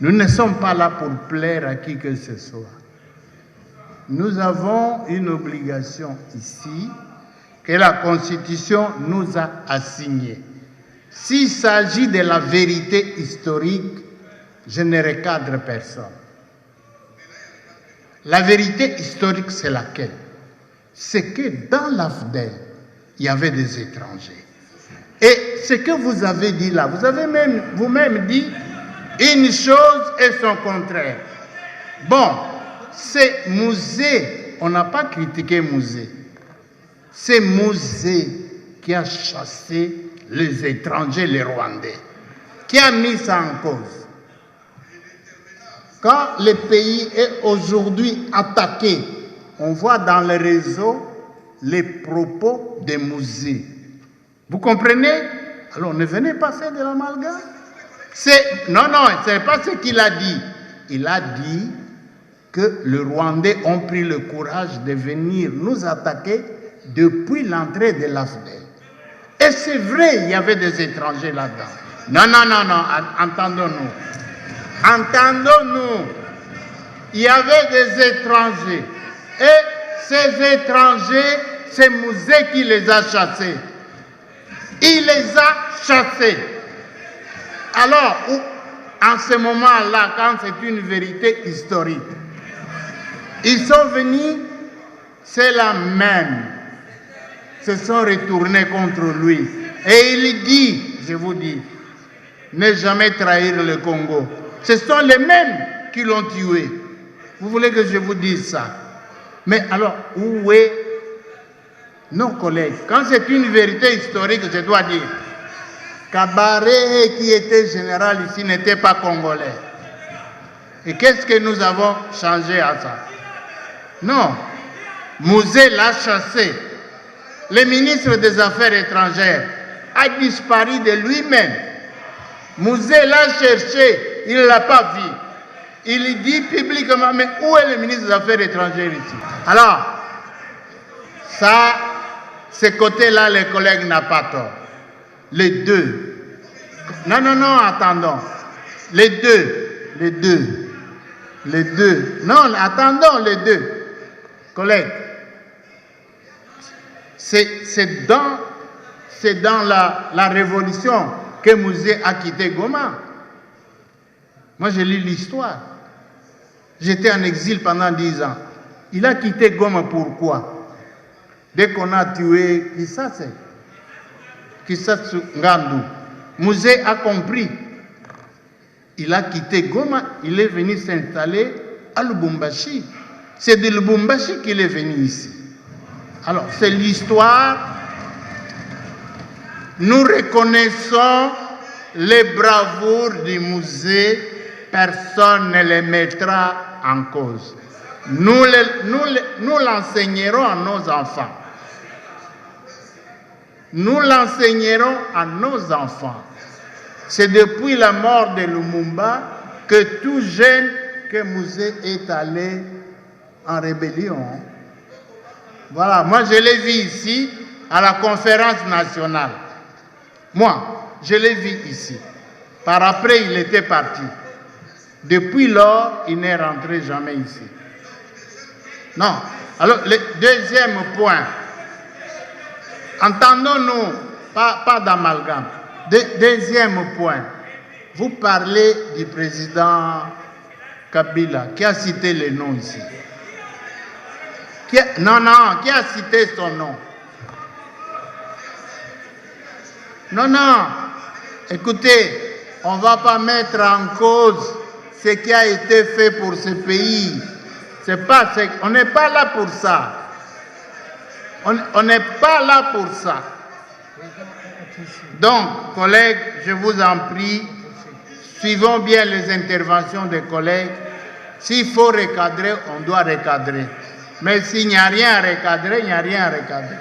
Nous ne sommes pas là pour plaire à qui que ce soit. Nous avons une obligation ici que la Constitution nous a assignée. S'il s'agit de la vérité historique, je ne recadre personne. La vérité historique, c'est laquelle? C'est que dans l'AFDEL, il y avait des étrangers. Et ce que vous avez dit là, vous avez vous-même dit une chose et son contraire. Bon, c'est Musée, on n'a pas critiqué Musée. C'est Musée qui a chassé les étrangers, les Rwandais, qui a mis ça en cause. Quand le pays est aujourd'hui attaqué, on voit dans les réseaux les propos des Musées. Vous comprenez? Alors ne venez pas faire de l'amalgame. Non, ce n'est pas ce qu'il a dit. Il a dit que les Rwandais ont pris le courage de venir nous attaquer depuis l'entrée de l'AFDEL. Et c'est vrai, il y avait des étrangers là-dedans. Non, entendons-nous. Entendons-nous. Il y avait des étrangers. Et ces étrangers, c'est Musée qui les a chassés. Il les a chassés. Alors, en ce moment-là, quand c'est une vérité historique, ils sont venus, c'est la même, se sont retournés contre lui. Et il dit, je vous dis, ne jamais trahir le Congo. Ce sont les mêmes qui l'ont tué. Vous voulez que je vous dise ça? Mais alors, où est nos collègues? Quand c'est une vérité historique, je dois dire, Kabaré, qui était général ici, n'était pas congolais. Et qu'est-ce que nous avons changé à ça? Non. Musée l'a chassé. Le ministre des Affaires étrangères a disparu de lui-même. Musée l'a cherché, il ne l'a pas vu. Il dit publiquement, mais où est le ministre des Affaires étrangères ici? Alors, ça, ce côté-là, les collègues n'ont pas tort. Les deux. Non, attendons. Les deux. Non, attendons les deux. Collègues, c'est dans la révolution que Musée a quitté Goma. Moi, j'ai lu l'histoire. J'étais en exil pendant 10 ans. Il a quitté Goma pourquoi? Dès qu'on a tué Kisatsu Ngandu, Musée a compris. Il a quitté Goma, il est venu s'installer à Lubumbashi. C'est de Lubumbashi qu'il est venu ici. Alors, c'est l'histoire. Nous reconnaissons les bravoures du Musée. Personne ne les mettra en cause. Nous l'enseignerons à nos enfants. Nous l'enseignerons à nos enfants. C'est depuis la mort de Lumumba que tout jeune que Musée est allé en rébellion. Voilà, moi je l'ai vu ici à la conférence nationale. Moi, je l'ai vu ici. Par après, il était parti. Depuis lors, il n'est rentré jamais ici. Non. Alors, le deuxième point. Entendons-nous, pas d'amalgame. Deuxième point. Vous parlez du président Kabila, qui a cité les noms ici. Qui a cité son nom. Non. Écoutez, on ne va pas mettre en cause ce qui a été fait pour ce pays. On n'est pas là pour ça. On n'est pas là pour ça. Donc, collègues, je vous en prie, suivons bien les interventions des collègues. S'il faut recadrer, on doit recadrer. Mais s'il n'y a rien à recadrer, il n'y a rien à recadrer.